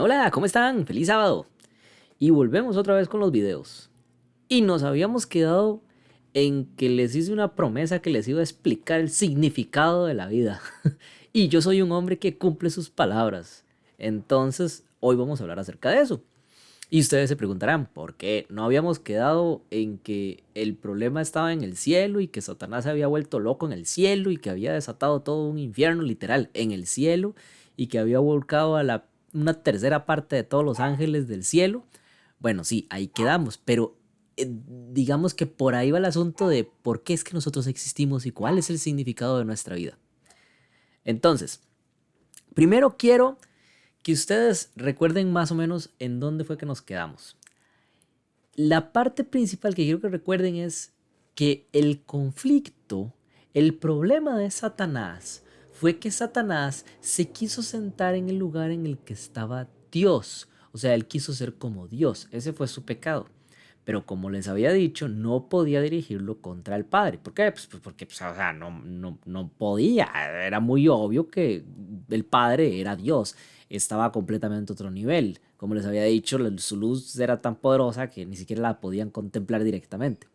Hola, ¿cómo están? Feliz sábado. Y volvemos otra vez con los videos. Y nos habíamos quedado en que les hice una promesa que les iba a explicar el significado de la vida. Y yo soy un hombre que cumple sus palabras. Entonces, hoy vamos a hablar acerca de eso. Y ustedes se preguntarán, ¿por qué no habíamos quedado en que el problema estaba en el cielo y que Satanás se había vuelto loco en el cielo y que había desatado todo un infierno literal en el cielo y que había volcado a una tercera parte de todos los ángeles del cielo? Bueno, sí, ahí quedamos, pero digamos que por ahí va el asunto de por qué es que nosotros existimos y cuál es el significado de nuestra vida. Entonces, primero quiero que ustedes recuerden más o menos en dónde fue que nos quedamos. La parte principal que quiero que recuerden es que el conflicto, el problema de Satanás, fue que Satanás se quiso sentar en el lugar en el que estaba Dios. O sea, él quiso ser como Dios. Ese fue su pecado. Pero como les había dicho, no podía dirigirlo contra el Padre. ¿Por qué? Pues porque o sea, no podía. Era muy obvio que el Padre era Dios. Estaba completamente a otro nivel. Como les había dicho, su luz era tan poderosa que ni siquiera la podían contemplar directamente.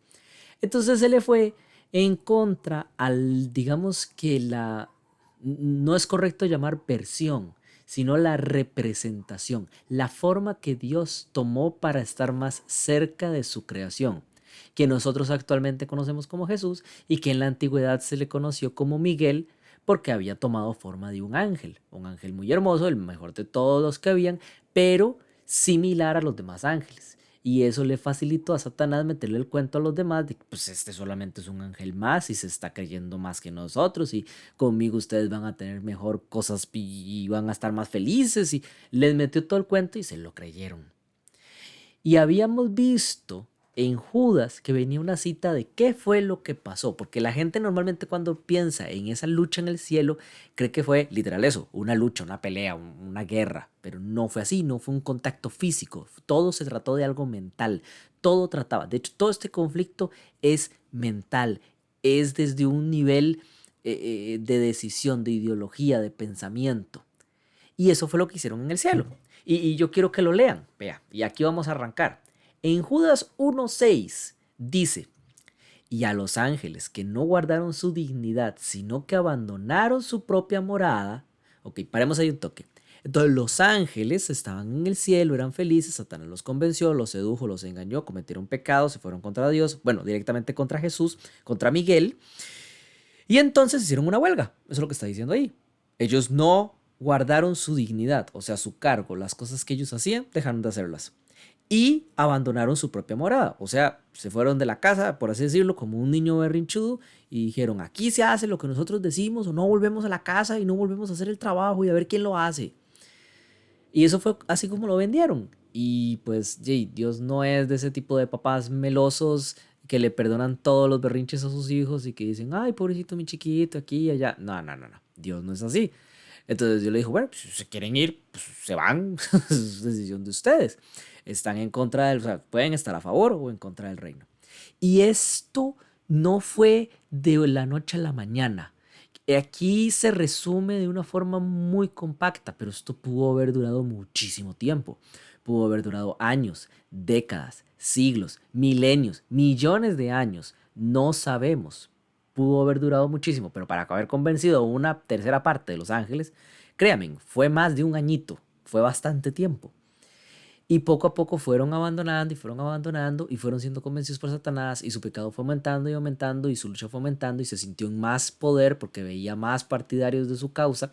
Entonces se le fue en contra al, digamos que no es correcto llamar versión, sino la representación, la forma que Dios tomó para estar más cerca de su creación, que nosotros actualmente conocemos como Jesús y que en la antigüedad se le conoció como Miguel porque había tomado forma de un ángel muy hermoso, el mejor de todos los que habían, pero similar a los demás ángeles. Y eso le facilitó a Satanás meterle el cuento a los demás de que pues este solamente es un ángel más y se está creyendo más que nosotros y conmigo ustedes van a tener mejor cosas y van a estar más felices y les metió todo el cuento y se lo creyeron. Y habíamos visto en Judas que venía una cita de qué fue lo que pasó, porque la gente normalmente cuando piensa en esa lucha en el cielo cree que fue literal eso, una lucha, una pelea, una guerra, pero no fue así, no fue un contacto físico, todo se trató de algo mental, todo trataba, de hecho todo este conflicto es mental, es desde un nivel de decisión, de ideología, de pensamiento. Y eso fue lo que hicieron en el cielo. Y yo quiero que lo lean. Vea, y aquí vamos a arrancar. En Judas 1:6 dice, y a los ángeles que no guardaron su dignidad, sino que abandonaron su propia morada. Ok, paremos ahí un toque. Entonces los ángeles estaban en el cielo, eran felices, Satanás los convenció, los sedujo, los engañó, cometieron pecados, se fueron contra Dios, bueno, directamente contra Jesús, contra Miguel, y entonces hicieron una huelga. Eso es lo que está diciendo ahí. Ellos no guardaron su dignidad, o sea, su cargo, las cosas que ellos hacían, dejaron de hacerlas. Y abandonaron su propia morada, o sea, se fueron de la casa, por así decirlo, como un niño berrinchudo y dijeron, aquí se hace lo que nosotros decimos o no volvemos a la casa y no volvemos a hacer el trabajo y a ver quién lo hace. Y eso fue así como lo vendieron. Y pues, Dios no es de ese tipo de papás melosos que le perdonan todos los berrinches a sus hijos y que dicen, ay, pobrecito mi chiquito, aquí y allá. No, no, no, no. Dios no es así. Entonces yo le dijo, bueno, pues, si se quieren ir, pues se van, es decisión de ustedes. Están en contra del, o sea, pueden estar a favor o en contra del reino. Y esto no fue de la noche a la mañana. Aquí se resume de una forma muy compacta, pero esto pudo haber durado muchísimo tiempo. Pudo haber durado años, décadas, siglos, milenios, millones de años. No sabemos. Pudo haber durado muchísimo, pero para haber convencido a una tercera parte de los ángeles, créanme, fue más de un añito, fue bastante tiempo. Y poco a poco fueron abandonando y fueron abandonando y fueron siendo convencidos por Satanás y su pecado fue aumentando y aumentando y su lucha fue aumentando y se sintió en más poder porque veía más partidarios de su causa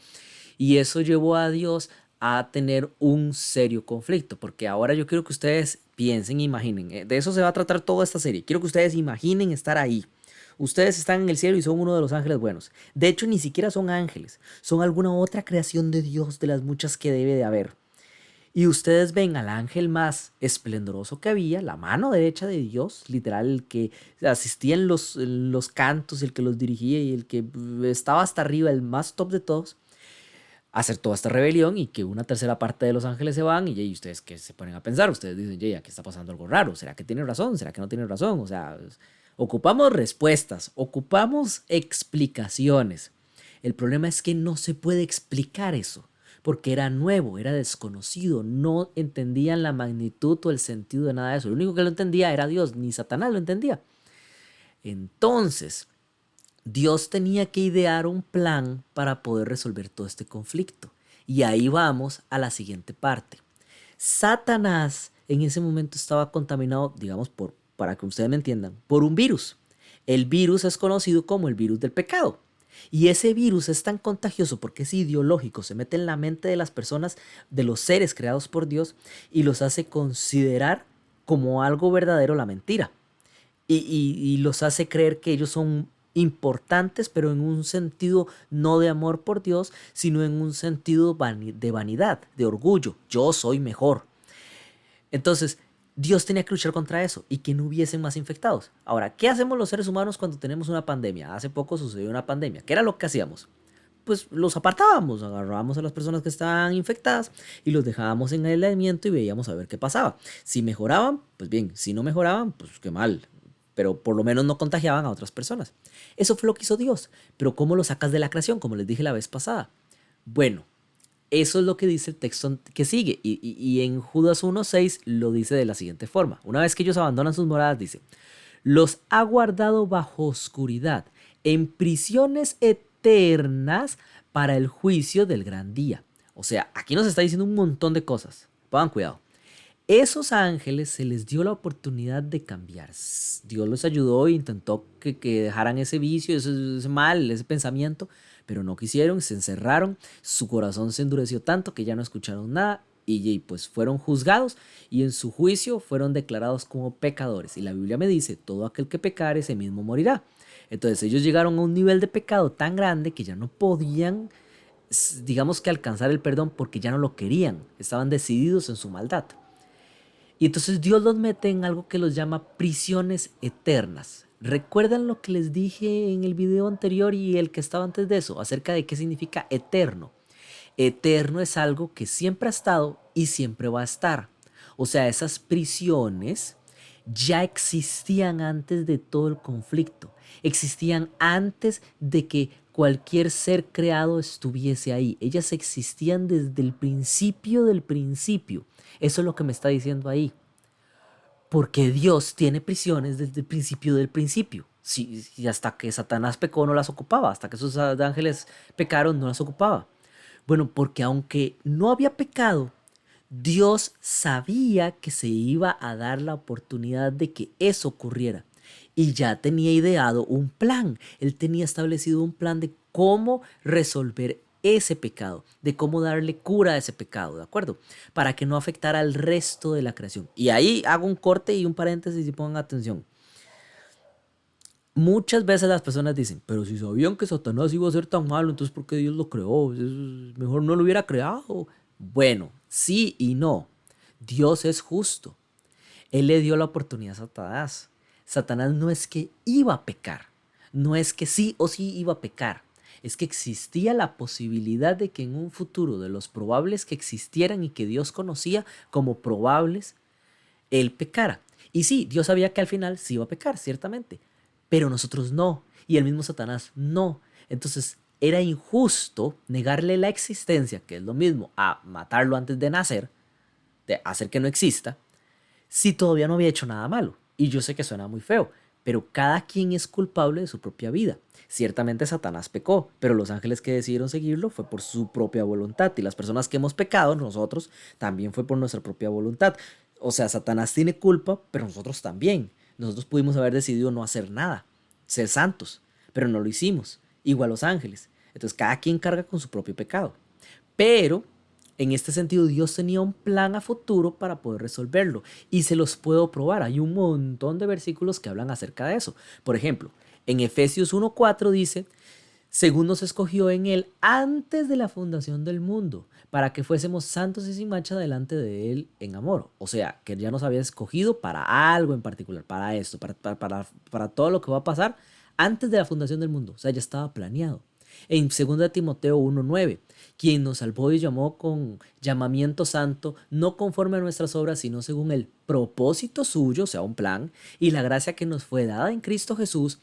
y eso llevó a Dios a tener un serio conflicto, porque ahora yo quiero que ustedes piensen, imaginen, de eso se va a tratar toda esta serie, quiero que ustedes imaginen estar ahí. Ustedes están en el cielo y son uno de los ángeles buenos. De hecho, ni siquiera son ángeles, son alguna otra creación de Dios de las muchas que debe de haber. Y ustedes ven al ángel más esplendoroso que había, la mano derecha de Dios, literal, el que asistía en los cantos, el que los dirigía y el que estaba hasta arriba, el más top de todos, a hacer toda esta rebelión y que una tercera parte de los ángeles se van y ustedes que se ponen a pensar, ustedes dicen, ya, aquí está pasando algo raro, ¿será que tiene razón? ¿Será que no tiene razón? O sea, ocupamos respuestas, ocupamos explicaciones. El problema es que no se puede explicar eso. porque era nuevo, era desconocido, no entendían la magnitud o el sentido de nada de eso. Lo único que lo entendía era Dios, ni Satanás lo entendía. Entonces, Dios tenía que idear un plan para poder resolver todo este conflicto. Y ahí vamos a la siguiente parte. Satanás en ese momento estaba contaminado, digamos, para que ustedes me entiendan, por un virus. El virus es conocido como el virus del pecado. Y ese virus es tan contagioso porque es ideológico, se mete en la mente de las personas, de los seres creados por Dios, y los hace considerar como algo verdadero la mentira. Y los hace creer que ellos son importantes, pero en un sentido no de amor por Dios, sino en un sentido de vanidad, de orgullo. Yo soy mejor. Entonces, Dios tenía que luchar contra eso y que no hubiesen más infectados. Ahora, ¿qué hacemos los seres humanos cuando tenemos una pandemia? Hace poco sucedió una pandemia. ¿Qué era lo que hacíamos? Pues los apartábamos, agarrábamos a las personas que estaban infectadas y los dejábamos en aislamiento y veíamos a ver qué pasaba. Si mejoraban, pues bien, si no mejoraban, pues qué mal, pero por lo menos no contagiaban a otras personas. Eso fue lo que hizo Dios. Pero ¿cómo lo sacas de la creación? Como les dije la vez pasada. Bueno, eso es lo que dice el texto que sigue. Y en Judas 1:6 lo dice de la siguiente forma. Una vez que ellos abandonan sus moradas, dice, los ha guardado bajo oscuridad, en prisiones eternas para el juicio del gran día. O sea, aquí nos está diciendo un montón de cosas. Pongan cuidado. Esos ángeles se les dio la oportunidad de cambiar. Dios los ayudó e intentó que dejaran ese vicio, ese mal, ese pensamiento, pero no quisieron, se encerraron, su corazón se endureció tanto que ya no escucharon nada y pues fueron juzgados y en su juicio fueron declarados como pecadores. Y la Biblia me dice, todo aquel que pecare, ese mismo morirá. Entonces ellos llegaron a un nivel de pecado tan grande que ya no podían, digamos que alcanzar el perdón porque ya no lo querían, estaban decididos en su maldad. Y entonces Dios los mete en algo que los llama prisiones eternas. ¿Recuerdan lo que les dije en el video anterior y el que estaba antes de eso? Acerca de qué significa eterno. Eterno es algo que siempre ha estado y siempre va a estar. O sea, esas prisiones ya existían antes de todo el conflicto. Existían antes de que cualquier ser creado estuviese ahí. Ellas existían desde el principio del principio. Eso es lo que me está diciendo ahí. Porque Dios tiene prisiones desde el principio del principio. Sí, y hasta que Satanás pecó no las ocupaba. Hasta que esos ángeles pecaron no las ocupaba. Bueno, porque aunque no había pecado, Dios sabía que se iba a dar la oportunidad de que eso ocurriera. Y ya tenía ideado un plan. Él tenía establecido un plan de cómo resolver ese pecado, de cómo darle cura a ese pecado, ¿de acuerdo? Para que no afectara al resto de la creación. Y ahí hago un corte y un paréntesis y pongan atención. Muchas veces las personas dicen, pero si sabían que Satanás iba a ser tan malo, entonces ¿por qué Dios lo creó? Mejor no lo hubiera creado. Bueno, sí y no. Dios es justo. Él le dio la oportunidad a Satanás. Satanás no es que iba a pecar, no es que sí o sí iba a pecar, es que existía la posibilidad de que en un futuro de los probables que existieran y que Dios conocía como probables, él pecara. Y sí, Dios sabía que al final sí iba a pecar, ciertamente, pero nosotros no, y el mismo Satanás no. Entonces era injusto negarle la existencia, que es lo mismo a matarlo antes de nacer, de hacer que no exista, si todavía no había hecho nada malo. Y yo sé que suena muy feo, pero cada quien es culpable de su propia vida. Ciertamente Satanás pecó, pero los ángeles que decidieron seguirlo fue por su propia voluntad. Y las personas que hemos pecado, nosotros, también fue por nuestra propia voluntad. O sea, Satanás tiene culpa, pero nosotros también. Nosotros pudimos haber decidido no hacer nada, ser santos, pero no lo hicimos. Igual los ángeles. Entonces cada quien carga con su propio pecado. Pero en este sentido, Dios tenía un plan a futuro para poder resolverlo y se los puedo probar. Hay un montón de versículos que hablan acerca de eso. Por ejemplo, en Efesios 1:4 dice, según nos escogió en él antes de la fundación del mundo, para que fuésemos santos y sin mancha delante de él en amor. O sea, que ya nos había escogido para algo en particular, para esto, para todo lo que va a pasar antes de la fundación del mundo. O sea, ya estaba planeado. En 2 Timoteo 1:9, quien nos salvó y llamó con llamamiento santo, no conforme a nuestras obras, sino según el propósito suyo, o sea, un plan, y la gracia que nos fue dada en Cristo Jesús,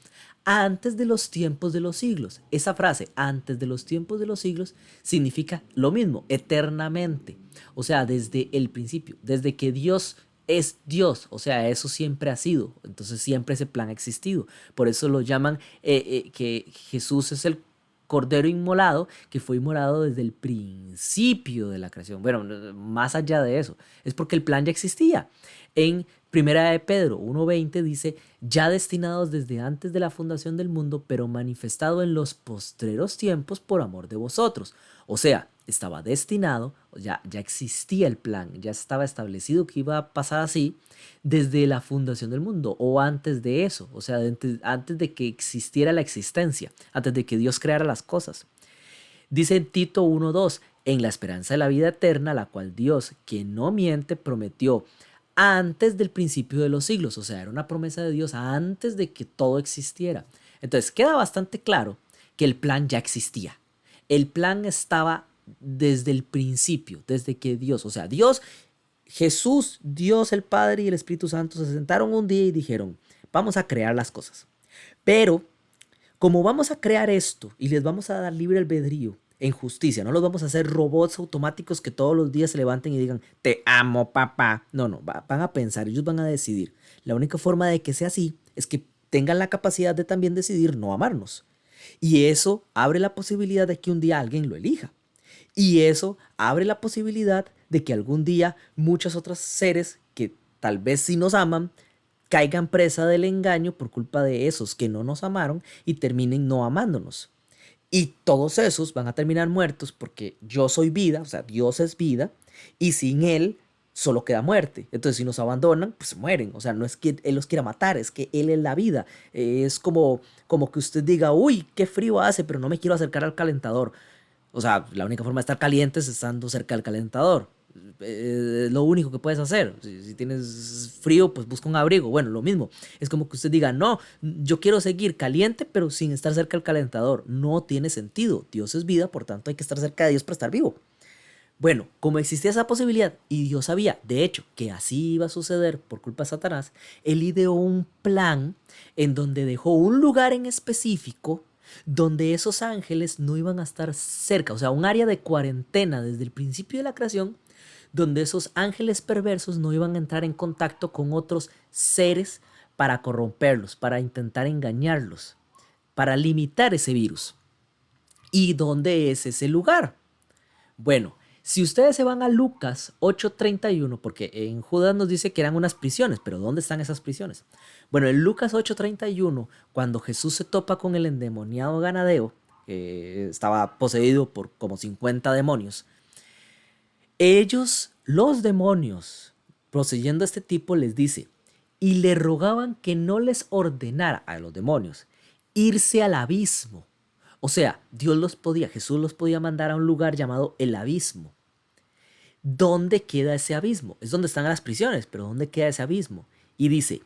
antes de los tiempos de los siglos. Esa frase, antes de los tiempos de los siglos, significa lo mismo, eternamente. O sea, desde el principio, desde que Dios es Dios, o sea, eso siempre ha sido. Entonces siempre ese plan ha existido. Por eso lo llaman que Jesús es el Cordero inmolado, que fue inmolado desde el principio de la creación. Bueno, más allá de eso, es porque el plan ya existía. En Primera de Pedro 1:20 dice, ya destinados desde antes de la fundación del mundo, pero manifestado en los postreros tiempos por amor de vosotros. O sea, estaba destinado, ya existía el plan, ya estaba establecido que iba a pasar así desde la fundación del mundo o antes de eso, o sea, antes de que existiera la existencia, antes de que Dios creara las cosas. Dice en Tito 1:2, en la esperanza de la vida eterna, la cual Dios, que no miente, prometió antes del principio de los siglos, o sea, era una promesa de Dios antes de que todo existiera. Entonces queda bastante claro que el plan ya existía. El plan estaba desde el principio, desde que Dios, o sea, Dios, Jesús, Dios el Padre y el Espíritu Santo se sentaron un día y dijeron, vamos a crear las cosas. Pero como vamos a crear esto y les vamos a dar libre albedrío en justicia, no los vamos a hacer robots automáticos que todos los días se levanten y digan, te amo, papá. No, van a pensar, ellos van a decidir. La única forma de que sea así es que tengan la capacidad de también decidir no amarnos. Y eso abre la posibilidad de que un día alguien lo elija. Y eso abre la posibilidad de que algún día muchos otros seres que tal vez sí nos aman caigan presa del engaño por culpa de esos que no nos amaron y terminen no amándonos. Y todos esos van a terminar muertos porque yo soy vida, o sea, Dios es vida, y sin Él solo queda muerte. Entonces, si nos abandonan, pues mueren. O sea, no es que Él los quiera matar, es que Él es la vida. Es como que usted diga, uy, qué frío hace, pero no me quiero acercar al calentador. O sea, la única forma de estar caliente es estando cerca del calentador. Lo único que puedes hacer. Si tienes frío, pues busca un abrigo. Bueno, lo mismo. Es como que usted diga, no, yo quiero seguir caliente, pero sin estar cerca del calentador. No tiene sentido. Dios es vida, por tanto hay que estar cerca de Dios para estar vivo. Bueno, como existía esa posibilidad y Dios sabía, de hecho, que así iba a suceder por culpa de Satanás, él ideó un plan en donde dejó un lugar en específico donde esos ángeles no iban a estar cerca, o sea, un área de cuarentena desde el principio de la creación, donde esos ángeles perversos no iban a entrar en contacto con otros seres para corromperlos, para intentar engañarlos, para limitar ese virus. ¿Y dónde es ese lugar? Bueno, si ustedes se van a Lucas 8:31, porque en Judas nos dice que eran unas prisiones, pero ¿dónde están esas prisiones? Bueno, en Lucas 8:31, cuando Jesús se topa con el endemoniado Ganadeo, que estaba poseído por como 50 demonios, ellos, los demonios, poseyendo a este tipo, les dice, y le rogaban que no les ordenara a los demonios irse al abismo. O sea, Jesús los podía mandar a un lugar llamado el abismo. ¿Dónde queda ese abismo? Es donde están las prisiones, pero ¿dónde queda ese abismo? Y dice,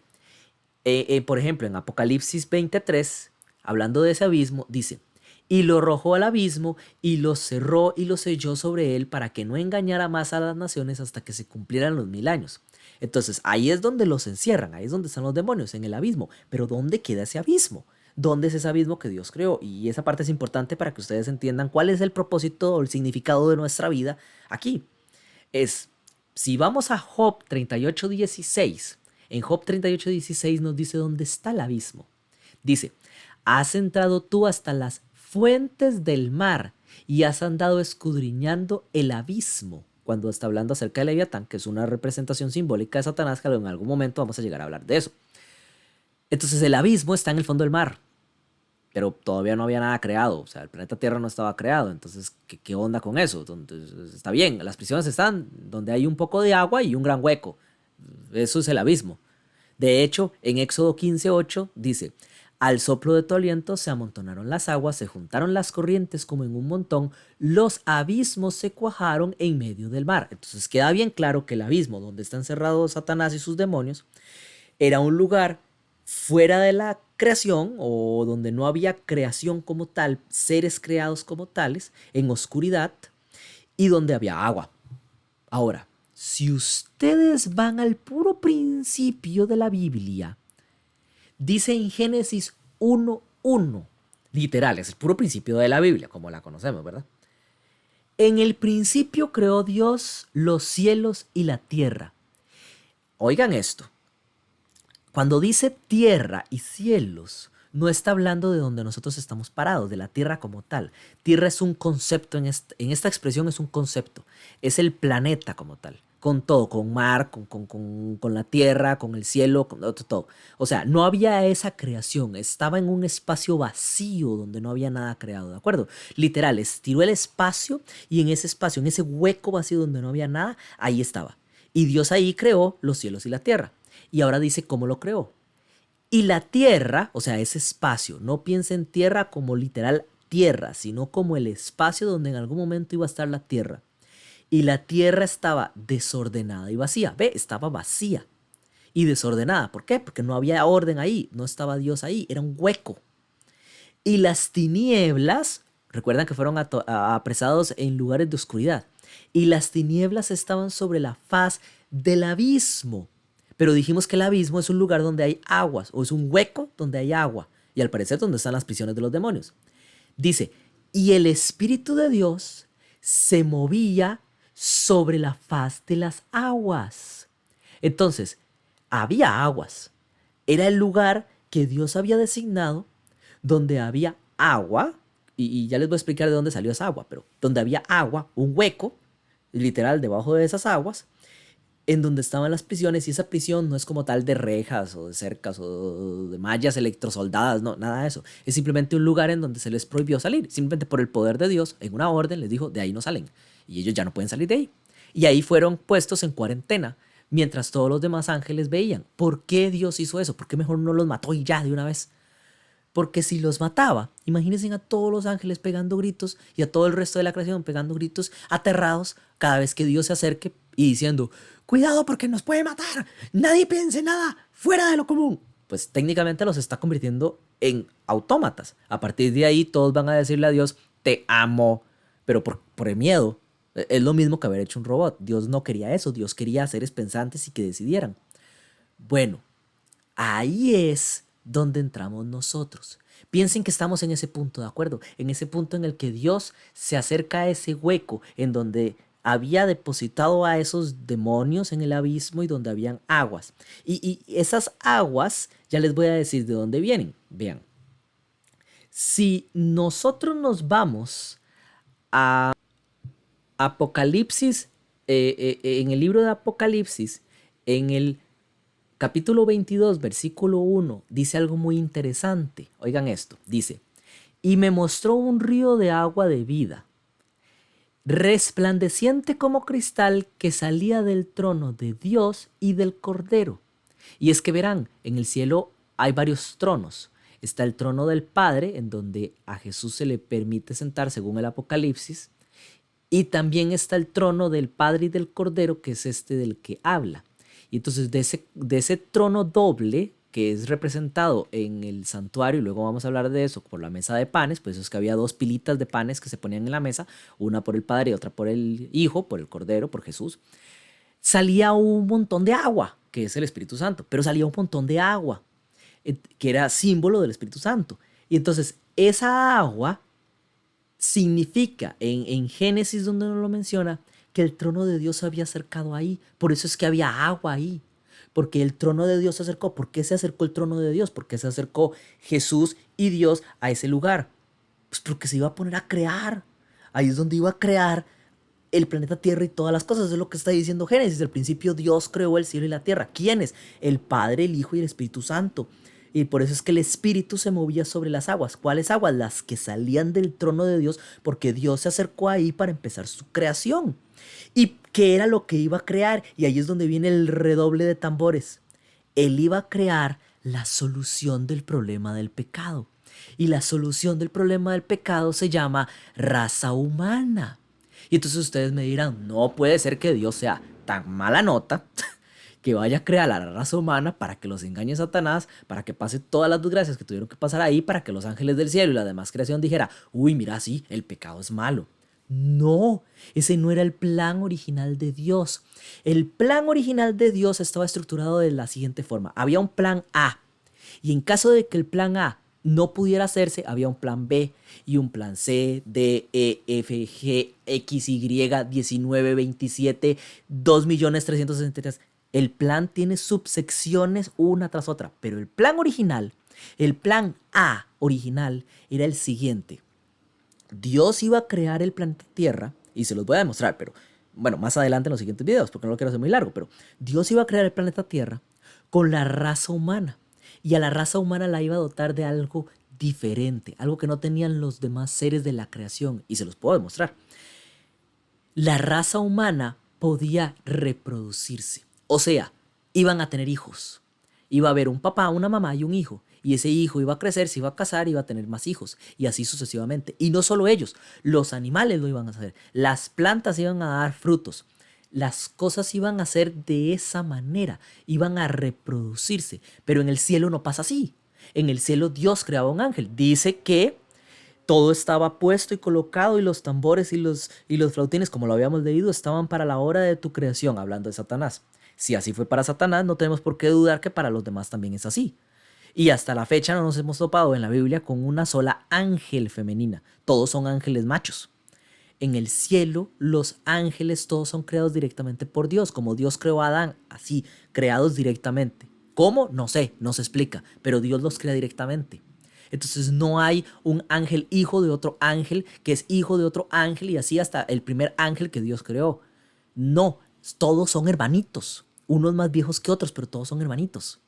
por ejemplo, en Apocalipsis 23, hablando de ese abismo, dice, y lo arrojó al abismo y lo cerró y lo selló sobre él para que no engañara más a las naciones hasta que se cumplieran los 1000 años. Entonces ahí es donde los encierran, ahí es donde están los demonios, en el abismo. Pero ¿dónde queda ese abismo? ¿Dónde es ese abismo que Dios creó? Y esa parte es importante para que ustedes entiendan cuál es el propósito o el significado de nuestra vida aquí. Es, si vamos a Job 38:16, en Job 38:16 nos dice dónde está el abismo. Dice, has entrado tú hasta las fuentes del mar y has andado escudriñando el abismo. Cuando está hablando acerca de Leviatán, que es una representación simbólica de Satanás, que en algún momento vamos a llegar a hablar de eso. Entonces el abismo está en el fondo del mar, pero todavía no había nada creado, o sea, el planeta Tierra no estaba creado, entonces, ¿qué onda con eso? Entonces, está bien, las prisiones están donde hay un poco de agua y un gran hueco, eso es el abismo. De hecho, en Éxodo 15:8 dice, al soplo de tu aliento se amontonaron las aguas, se juntaron las corrientes como en un montón, los abismos se cuajaron en medio del mar. Entonces queda bien claro que el abismo donde está encerrado Satanás y sus demonios era un lugar fuera de la creación o donde no había creación como tal, seres creados como tales, en oscuridad y donde había agua. Ahora, si ustedes van al puro principio de la Biblia, dice en Génesis 1, 1. Literal, es el puro principio de la Biblia, como la conocemos, ¿verdad? En el principio creó Dios los cielos y la tierra. Oigan esto. Cuando dice tierra y cielos, no está hablando de donde nosotros estamos parados, de la tierra como tal. Tierra es un concepto, en esta expresión es un concepto. Es el planeta como tal. Con todo, con mar, con la tierra, con el cielo, con todo. O sea, no había esa creación. Estaba en un espacio vacío donde no había nada creado, ¿de acuerdo? Literal, estiró el espacio y en ese espacio, en ese hueco vacío donde no había nada, ahí estaba. Y Dios ahí creó los cielos y la tierra. Y ahora dice cómo lo creó. Y la tierra, o sea, ese espacio, no piensa en tierra como literal tierra, sino como el espacio donde en algún momento iba a estar la tierra. Y la tierra estaba desordenada y vacía. Ve, estaba vacía y desordenada. ¿Por qué? Porque no había orden ahí, no estaba Dios ahí, era un hueco. Y las tinieblas, recuerdan que fueron apresados en lugares de oscuridad. Y las tinieblas estaban sobre la faz del abismo. Pero dijimos que el abismo es un lugar donde hay aguas, o es un hueco donde hay agua. Y al parecer donde están las prisiones de los demonios. Dice, y el Espíritu de Dios se movía sobre la faz de las aguas. Entonces, había aguas. Era el lugar que Dios había designado donde había agua. Y ya les voy a explicar de dónde salió esa agua, pero donde había agua, un hueco, literal, debajo de esas aguas, en donde estaban las prisiones, y esa prisión no es como tal de rejas o de cercas o de mallas electrosoldadas, no, nada de eso. Es simplemente un lugar en donde se les prohibió salir, simplemente por el poder de Dios, en una orden les dijo, de ahí no salen, y ellos ya no pueden salir de ahí. Y ahí fueron puestos en cuarentena, mientras todos los demás ángeles veían. ¿Por qué Dios hizo eso? ¿Por qué mejor no los mató y ya de una vez? Porque si los mataba, imagínense a todos los ángeles pegando gritos y a todo el resto de la creación pegando gritos aterrados cada vez que Dios se acerque y diciendo, cuidado porque nos puede matar, nadie piense nada fuera de lo común. Pues técnicamente los está convirtiendo en autómatas. A partir de ahí todos van a decirle a Dios, te amo, pero por el miedo. Es lo mismo que haber hecho un robot. Dios no quería eso, Dios quería seres pensantes y que decidieran. Bueno, ahí es donde entramos nosotros. Piensen que estamos en ese punto, ¿de acuerdo? En ese punto en el que Dios se acerca a ese hueco en donde había depositado a esos demonios en el abismo y donde habían aguas. Y esas aguas, ya les voy a decir de dónde vienen. Vean, si nosotros nos vamos a Apocalipsis, en el libro de Apocalipsis, en el capítulo 22, versículo 1, dice algo muy interesante. Oigan esto, dice, y me mostró un río de agua de vida, resplandeciente como cristal, que salía del trono de Dios y del Cordero. Y es que verán, en el cielo hay varios tronos. Está el trono del Padre, en donde a Jesús se le permite sentar según el Apocalipsis. Y también está el trono del Padre y del Cordero, que es este del que habla. Y entonces de ese trono doble, que es representado en el santuario, y luego vamos a hablar de eso por la mesa de panes, pues es que había dos pilitas de panes que se ponían en la mesa, una por el Padre y otra por el Hijo, por el Cordero, por Jesús, salía un montón de agua, que es el Espíritu Santo, pero salía un montón de agua, que era símbolo del Espíritu Santo. Y entonces esa agua significa, en Génesis donde nos lo menciona, que el trono de Dios se había acercado ahí. Por eso es que había agua ahí. Porque el trono de Dios se acercó. ¿Por qué se acercó el trono de Dios? ¿Por qué se acercó Jesús y Dios a ese lugar? Pues porque se iba a poner a crear. Ahí es donde iba a crear el planeta Tierra y todas las cosas. Eso es lo que está diciendo Génesis. Al principio Dios creó el cielo y la tierra. ¿Quiénes? El Padre, el Hijo y el Espíritu Santo. Y por eso es que el Espíritu se movía sobre las aguas. ¿Cuáles aguas? Las que salían del trono de Dios, porque Dios se acercó ahí para empezar su creación. ¿Y qué era lo que iba a crear? Y ahí es donde viene el redoble de tambores. Él iba a crear la solución del problema del pecado. Y la solución del problema del pecado se llama raza humana. Y entonces ustedes me dirán, no puede ser que Dios sea tan mala nota que vaya a crear a la raza humana para que los engañe Satanás, para que pase todas las desgracias que tuvieron que pasar ahí, para que los ángeles del cielo y la demás creación dijera, uy, mira, sí, el pecado es malo. No, ese no era el plan original de Dios. El plan original de Dios estaba estructurado de la siguiente forma. Había un plan A, y en caso de que el plan A no pudiera hacerse, había un plan B y un plan C, D, E, F, G, X, Y, 19, 27, 2.363.000. El plan tiene subsecciones una tras otra, pero el plan original, el plan A original, era el siguiente. Dios iba a crear el planeta Tierra, y se los voy a demostrar, pero bueno, más adelante en los siguientes videos, porque no lo quiero hacer muy largo, pero Dios iba a crear el planeta Tierra con la raza humana, y a la raza humana la iba a dotar de algo diferente, algo que no tenían los demás seres de la creación, y se los puedo demostrar. La raza humana podía reproducirse, o sea, iban a tener hijos. Iba a haber un papá, una mamá y un hijo. Y ese hijo iba a crecer, se iba a casar, iba a tener más hijos. Y así sucesivamente. Y no solo ellos, los animales lo iban a hacer. Las plantas iban a dar frutos. Las cosas iban a ser de esa manera. Iban a reproducirse. Pero en el cielo no pasa así. En el cielo Dios creaba un ángel. Dice que todo estaba puesto y colocado y los tambores y los flautines, como lo habíamos leído, estaban para la hora de tu creación, hablando de Satanás. Si así fue para Satanás, no tenemos por qué dudar que para los demás también es así. Y hasta la fecha no nos hemos topado en la Biblia con una sola ángel femenina. Todos son ángeles machos. En el cielo, los ángeles todos son creados directamente por Dios, como Dios creó a Adán, así, creados directamente. ¿Cómo? No sé, no se explica, pero Dios los crea directamente. Entonces no hay un ángel hijo de otro ángel que es hijo de otro ángel y así hasta el primer ángel que Dios creó. No, todos son hermanitos, unos más viejos que otros, pero todos son hermanitos.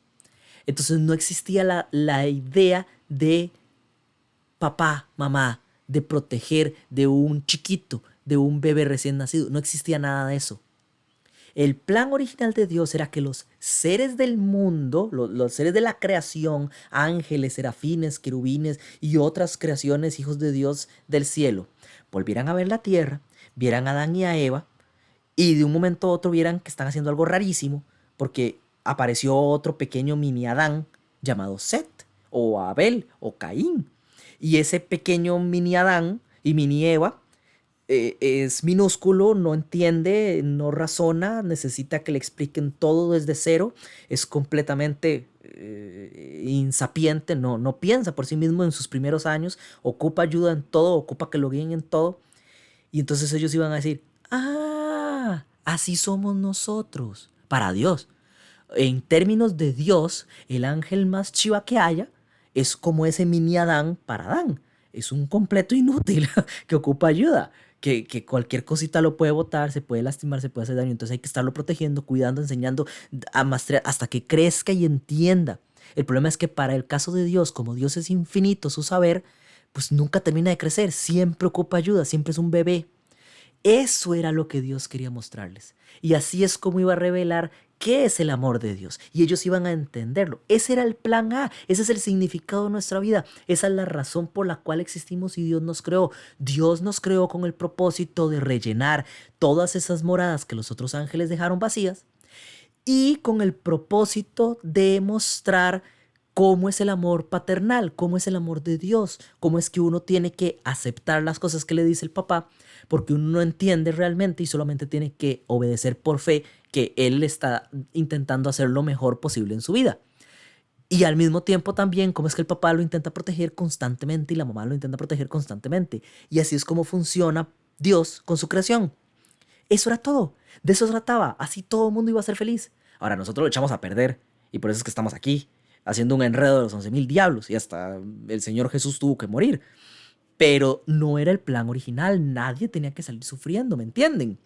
Entonces no existía la idea de papá, mamá, de proteger de un chiquito, de un bebé recién nacido. No existía nada de eso. El plan original de Dios era que los seres del mundo, los seres de la creación, ángeles, serafines, querubines y otras creaciones, hijos de Dios del cielo, volvieran a ver la tierra, vieran a Adán y a Eva, y de un momento a otro vieran que están haciendo algo rarísimo, porque apareció otro pequeño mini Adán llamado Set, o Abel, o Caín. Y ese pequeño mini Adán y mini Eva es minúsculo, no entiende, no razona, necesita que le expliquen todo desde cero, es completamente insapiente, no piensa por sí mismo en sus primeros años, ocupa ayuda en todo, ocupa que lo guíen en todo. Y entonces ellos iban a decir, ah, así somos nosotros, para Dios. En términos de Dios, el ángel más chiva que haya es como ese mini Adán para Adán. Es un completo inútil que ocupa ayuda, que cualquier cosita lo puede botar, se puede lastimar, se puede hacer daño. Entonces hay que estarlo protegiendo, cuidando, enseñando a maestrar hasta que crezca y entienda. El problema es que para el caso de Dios, como Dios es infinito su saber, pues nunca termina de crecer, siempre ocupa ayuda, siempre es un bebé. Eso era lo que Dios quería mostrarles. Y así es como iba a revelar qué es el amor de Dios. Y ellos iban a entenderlo. Ese era el plan A. Ese es el significado de nuestra vida. Esa es la razón por la cual existimos y Dios nos creó. Dios nos creó con el propósito de rellenar todas esas moradas que los otros ángeles dejaron vacías y con el propósito de mostrar cómo es el amor paternal, cómo es el amor de Dios, cómo es que uno tiene que aceptar las cosas que le dice el papá, porque uno no entiende realmente y solamente tiene que obedecer por fe que él está intentando hacer lo mejor posible en su vida. Y al mismo tiempo también cómo es que el papá lo intenta proteger constantemente y la mamá lo intenta proteger constantemente. Y así es como funciona Dios con su creación. Eso era todo. De eso se trataba. Así todo el mundo iba a ser feliz. Ahora nosotros lo echamos a perder y por eso es que estamos aquí, haciendo un enredo de los 11.000 diablos y hasta el Señor Jesús tuvo que morir. Pero no era el plan original. Nadie tenía que salir sufriendo, ¿me entienden?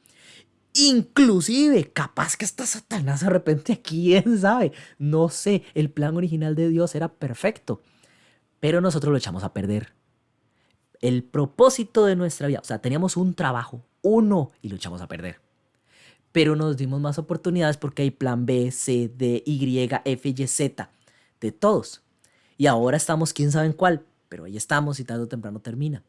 Inclusive, capaz que hasta Satanás se arrepiente, quién sabe. No sé, el plan original de Dios era perfecto. Pero nosotros lo echamos a perder. El propósito de nuestra vida, o sea, teníamos un trabajo, uno, y lo echamos a perder. Pero nos dimos más oportunidades porque hay plan B, C, D, Y, F, Y, Z, de todos. Y ahora estamos, quién sabe en cuál, pero ahí estamos y tarde o temprano termina.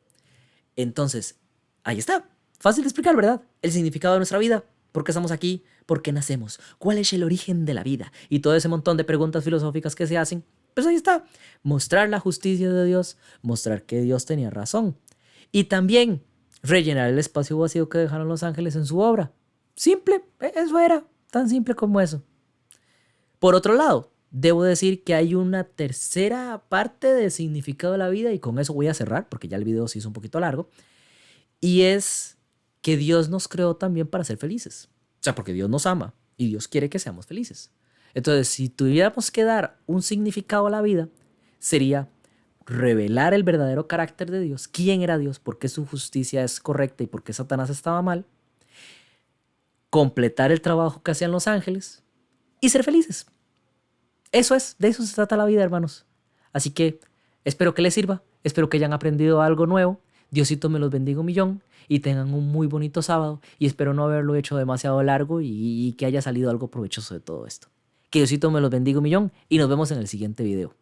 Entonces, ahí está. Fácil de explicar, ¿verdad? El significado de nuestra vida. ¿Por qué estamos aquí? ¿Por qué nacemos? ¿Cuál es el origen de la vida? Y todo ese montón de preguntas filosóficas que se hacen. Pues ahí está. Mostrar la justicia de Dios. Mostrar que Dios tenía razón. Y también rellenar el espacio vacío que dejaron los ángeles en su obra. Simple. Eso era. Tan simple como eso. Por otro lado, debo decir que hay una tercera parte del significado de la vida y con eso voy a cerrar porque ya el video se hizo un poquito largo. Y es que Dios nos creó también para ser felices. O sea, porque Dios nos ama y Dios quiere que seamos felices. Entonces, si tuviéramos que dar un significado a la vida, sería revelar el verdadero carácter de Dios, quién era Dios, por qué su justicia es correcta y por qué Satanás estaba mal, completar el trabajo que hacían los ángeles y ser felices. Eso es, de eso se trata la vida, hermanos. Así que espero que les sirva, espero que hayan aprendido algo nuevo. Diosito me los bendiga un millón y tengan un muy bonito sábado y espero no haberlo hecho demasiado largo y que haya salido algo provechoso de todo esto. Que Diosito me los bendiga un millón y nos vemos en el siguiente video.